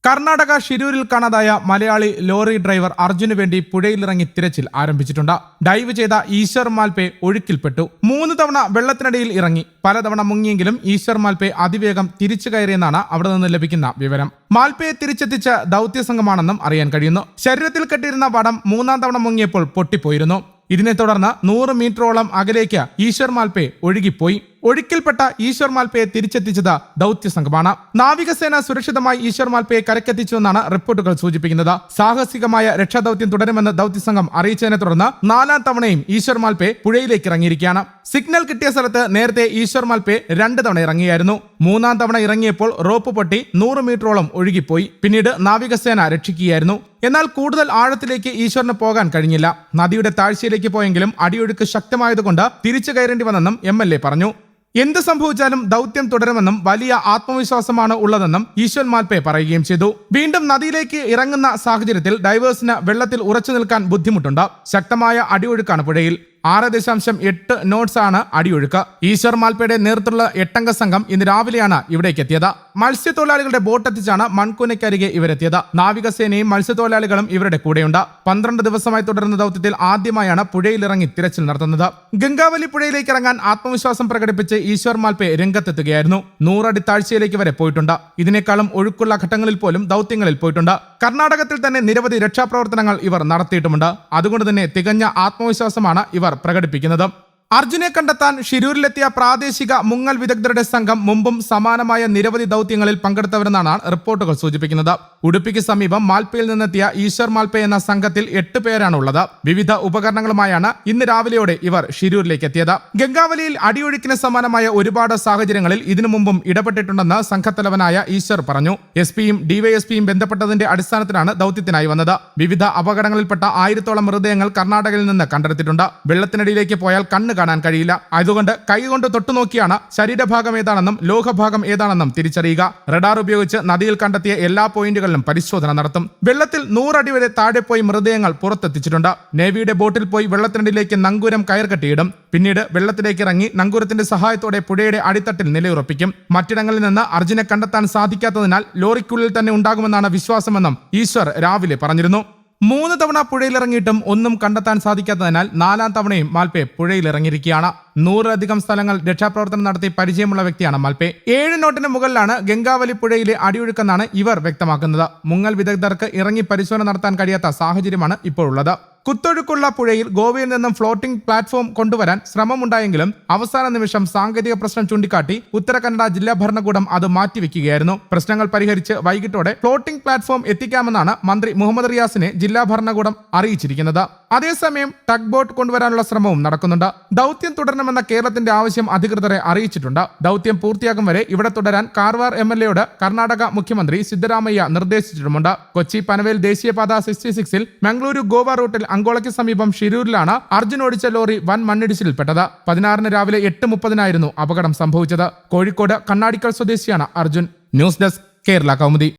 കർണാടക ഷിരൂരിൽ കാണാതായ Malayali lorry driver അർജുന് വേണ്ടി പുഴയിലിറങ്ങി തിരച്ചിൽ ആരംഭിച്ചിട്ടുണ്ട്. ഡൈവ് ചെയ്ത ഈശ്വർ മാൽപേ ഒഴുക്കിൽപ്പെട്ടു. 3 തവണ വെള്ളത്തിനടിയിൽ ഇറങ്ങി. പലതവണ മുങ്ങിയെങ്കിലും ഈശ്വർ മാൽപേ അതിവേഗം തിരിച്ചു കയറിയെന്നാണ് അവിടെ നിന്ന് ലഭിക്കുന്ന വിവരം. മാൽപേയെ തിരിച്ചെത്തിച്ച ദൗത്യസംഘമാണെന്നും അറിയാൻ കഴിയുന്നു. ശരീരത്തിൽ കെട്ടിയിരുന്ന വടം 3-ാം തവണ മുങ്ങിയപ്പോൾ പൊട്ടിപ്പോയിരുന്നു. ഇതിനെ തുടർന്ന് 100 മീറ്ററോളം അകലേക്ക് ഈശ്വർ മാൽപേ ഒഴുകിപ്പോയി. ഒഴുക്കിൽപ്പെട്ട ഈശ്വർ മാൽപേയെ തിരിച്ചെത്തിച്ചത് ദൗത്യസംഘമാണ്. നാവികസേന സുരക്ഷിതമായി ഈശ്വർ മാൽപേയെ കരക്കെത്തിച്ചുവെന്നാണ് റിപ്പോർട്ടുകൾ സൂചിപ്പിക്കുന്നത്. സാഹസികമായ രക്ഷാദൌത്യം തുടരുമെന്ന് ദൗത്യസംഘം അറിയിച്ചതിനെ തുടർന്ന് 4-ാം തവണയും ഈശ്വർ മാൽപേ പുഴയിലേക്ക് ഇറങ്ങിയിരിക്കുകയാണ്. സിഗ്നൽ കിട്ടിയ സ്ഥലത്ത് നേരത്തെ ഈശ്വർ മാൽപേ 2 തവണ ഇറങ്ങിയായിരുന്നു. 3-ാം തവണ ഇറങ്ങിയപ്പോൾ റോപ്പ് പൊട്ടി 100 മീറ്ററോളം ഒഴുകിപ്പോയി. പിന്നീട് നാവികസേന രക്ഷിക്കുകയായിരുന്നു. എന്നാൽ കൂടുതൽ ആഴത്തിലേക്ക് ഈശ്വറിന് പോകാൻ കഴിഞ്ഞില്ല. നദിയുടെ താഴ്ചയിലേക്ക് പോയെങ്കിലും അടിയൊഴുക്ക് ശക്തമായതുകൊണ്ട് തിരിച്ചു കയറേണ്ടി വന്നെന്നും MLA പറഞ്ഞു. എന്ത് സംഭവിച്ചാലും ദൗത്യം തുടരുമെന്നും വലിയ ആത്മവിശ്വാസമാണ് ഉള്ളതെന്നും ഈശ്വർ മാൽപേ പറയുകയും ചെയ്തു. വീണ്ടും നദിയിലേക്ക് ഇറങ്ങുന്ന സാഹചര്യത്തിൽ ഡൈവേഴ്സിന് വെള്ളത്തിൽ ഉറച്ചു നിൽക്കാൻ ബുദ്ധിമുട്ടുണ്ട്. ശക്തമായ അടിയൊഴുക്കാണ് പുഴയിൽ. 6.8 നോട്ട്സ് ആണ് അടിയൊഴുക്ക്. ഈശ്വർ മാൽപേയുടെ നേതൃത്വത്തിലുള്ള 8-അംഗ സംഘം ഇന്ന് രാവിലെയാണ് ഇവിടേക്ക് എത്തിയത്. മത്സ്യത്തൊഴിലാളികളുടെ ബോട്ടെത്തിച്ചാണ് മൺകൂനയ്ക്കരികെ ഇവരെത്തിയത്. നാവികസേനയും മത്സ്യത്തൊഴിലാളികളും ഇവരുടെ കൂടെയുണ്ട്. 12 ദിവസമായി തുടരുന്ന ദൗത്യത്തിൽ ആദ്യമായാണ് പുഴയിലിറങ്ങി തിരച്ചിൽ നടത്തുന്നത്. ഗംഗാവലി പുഴയിലേക്ക് ഇറങ്ങാൻ ആത്മവിശ്വാസം പ്രകടിപ്പിച്ച് ഈശ്വർ മാൽപേ രംഗത്തെത്തുകയായിരുന്നു. 100 അടി താഴ്ചയിലേക്ക് വരെ പോയിട്ടുണ്ട്. ഇതിനേക്കാളും ഒഴുക്കുള്ള ഘട്ടങ്ങളിൽ പോലും ദൗത്യങ്ങളിൽ പോയിട്ടുണ്ട്. കർണാടകത്തിൽ തന്നെ നിരവധി രക്ഷാപ്രവർത്തനങ്ങൾ ഇവർ നടത്തിയിട്ടുമുണ്ട്. അതുകൊണ്ട് തന്നെ തികഞ്ഞ ആത്മവിശ്വാസമാണ് ഇവർ പ്രകടിപ്പിക്കുന്നത്. അർജുനെ കണ്ടെത്താൻ ഷിരൂരിലെത്തിയ പ്രാദേശിക മുങ്ങൽ വിദഗ്ധരുടെ സംഘം മുമ്പും സമാനമായ നിരവധി ദൗത്യങ്ങളിൽ പങ്കെടുത്തവരെന്നാണ് റിപ്പോർട്ടുകൾ സൂചിപ്പിക്കുന്നത്. ഉടുപ്പിക്ക് സമീപം മാൽപേയിൽ നിന്നെത്തിയ ഈശ്വർ മാൽപേ എന്ന സംഘത്തിൽ 8 പേരാണ് ഉള്ളത്. വിവിധ ഉപകരണങ്ങളുമായാണ് ഇന്ന് രാവിലെയോടെ ഇവർ ഷിരൂരിലേക്ക് എത്തിയത്. ഗംഗാവലിയിൽ അടിയൊഴുക്കിന് സമാനമായ ഒരുപാട് സാഹചര്യങ്ങളിൽ ഇതിനു മുമ്പും ഇടപെട്ടിട്ടുണ്ടെന്ന് സംഘത്തലവനായ ഈശ്വർ പറഞ്ഞു. SP-യും DYSP-യും ബന്ധപ്പെട്ടതിന്റെ അടിസ്ഥാനത്തിലാണ് ദൗത്യത്തിനായി വന്നത്. വിവിധ അപകടങ്ങളിൽപ്പെട്ട 1000-ഓളം മൃതദേഹങ്ങൾ കർണാടകയിൽ നിന്ന് കണ്ടെടുത്തിട്ടുണ്ട്. വെള്ളത്തിനടിയിലേക്ക് പോയാൽ കണ്ണ് കാണാൻ കഴിയില്ല. അതുകൊണ്ട് കൈകൊണ്ട് തൊട്ടുനോക്കിയാണ് ശരീരഭാഗം ഏതാണെന്നും ലോഹഭാഗം ഏതാണെന്നും തിരിച്ചറിയുക. റഡാർ ഉപയോഗിച്ച് നദിയിൽ കണ്ടെത്തിയ എല്ലാ പോയിന്റുകളിലും പരിശോധന നടത്തും. വെള്ളത്തിൽ 100 അടി വരെ താഴെ പോയി മൃതദേഹങ്ങൾ പുറത്തെത്തിച്ചിട്ടുണ്ട്. നേവിയുടെ ബോട്ടിൽ പോയി വെള്ളത്തിനടിയിലേക്ക് നങ്കൂരം കയർ കെട്ടിയിടും. പിന്നീട് വെള്ളത്തിലേക്ക് ഇറങ്ങി നങ്കൂരത്തിന്റെ സഹായത്തോടെ പുഴയുടെ അടിത്തട്ടിൽ നിലയുറപ്പിക്കും. മറ്റിടങ്ങളിൽ നിന്ന് അർജുനെ കണ്ടെത്താൻ സാധിക്കാത്തതിനാൽ ലോറിക്കുള്ളിൽ തന്നെ ഉണ്ടാകുമെന്നാണ് വിശ്വാസമെന്നും ഈശ്വർ രാവിലെ പറഞ്ഞിരുന്നു. 3 തവണ പുഴയിലിറങ്ങിയിട്ടും ഒന്നും കണ്ടെത്താൻ സാധിക്കാത്തതിനാൽ 4-ാം തവണയും മാൽപേ പുഴയിലിറങ്ങിയിരിക്കുകയാണ്. 100-ലധികം സ്ഥലങ്ങൾ രക്ഷാപ്രവർത്തനം നടത്തി പരിചയമുള്ള വ്യക്തിയാണ് മാൽപേ. 7 നോട്ടിന് മുകളിലാണ് ഗംഗാവലി പുഴയിലെ അടിയൊഴുക്കെന്നാണ് ഇവർ വ്യക്തമാക്കുന്നത്. മുങ്ങൽ വിദഗ്ധർക്ക് ഇറങ്ങി പരിശോധന നടത്താൻ കഴിയാത്ത സാഹചര്യമാണ് ഇപ്പോഴുള്ളത്. കുത്തൊഴുക്കുള്ള പുഴയിൽ ഗോവയിൽ നിന്നും ഫ്ലോട്ടിംഗ് പ്ലാറ്റ്ഫോം കൊണ്ടുവരാൻ ശ്രമമുണ്ടായെങ്കിലും അവസാന നിമിഷം സാങ്കേതിക പ്രശ്നം ചൂണ്ടിക്കാട്ടി ഉത്തര കന്നഡ ജില്ലാ ഭരണകൂടം അത് മാറ്റിവെക്കുകയായിരുന്നു. പ്രശ്നങ്ങൾ പരിഹരിച്ച് വൈകിട്ടോടെ ഫ്ലോട്ടിംഗ് പ്ലാറ്റ്ഫോം എത്തിക്കാമെന്നാണ് മന്ത്രി മുഹമ്മദ് റിയാസിനെ ജില്ലാ ഭരണകൂടം അറിയിച്ചിരിക്കുന്നത്. അതേസമയം ടഗ് ബോട്ട് കൊണ്ടുവരാനുള്ള ശ്രമവും നടക്കുന്നുണ്ട്. ദൗത്യം തുടരണമെന്ന കേരളത്തിന്റെ ആവശ്യം അധികൃതരെ അറിയിച്ചിട്ടുണ്ട്. ദൗത്യം പൂർത്തിയാകും വരെ ഇവിടെ തുടരാൻ കാർവാർ MLAയോട് കർണാടക മുഖ്യമന്ത്രി സിദ്ധരാമയ്യ നിർദ്ദേശിച്ചിട്ടുമുണ്ട്. കൊച്ചി പനവേൽ ദേശീയപാത 66-ൽ മംഗളൂരു ഗോവ റൂട്ടിൽ അങ്കോളയ്ക്ക് സമീപം ഷിരൂരിലാണ് അർജുൻ ഓടിച്ച ലോറി വൻ മണ്ണിടിച്ചിലിൽപ്പെട്ടത്. 16-ന് രാവിലെ 8:30-നായിരുന്നു അപകടം സംഭവിച്ചത്. കോഴിക്കോട് കണ്ണാടിക്കൽ സ്വദേശിയാണ് അർജുൻ. News desk Kerala Kaumudi.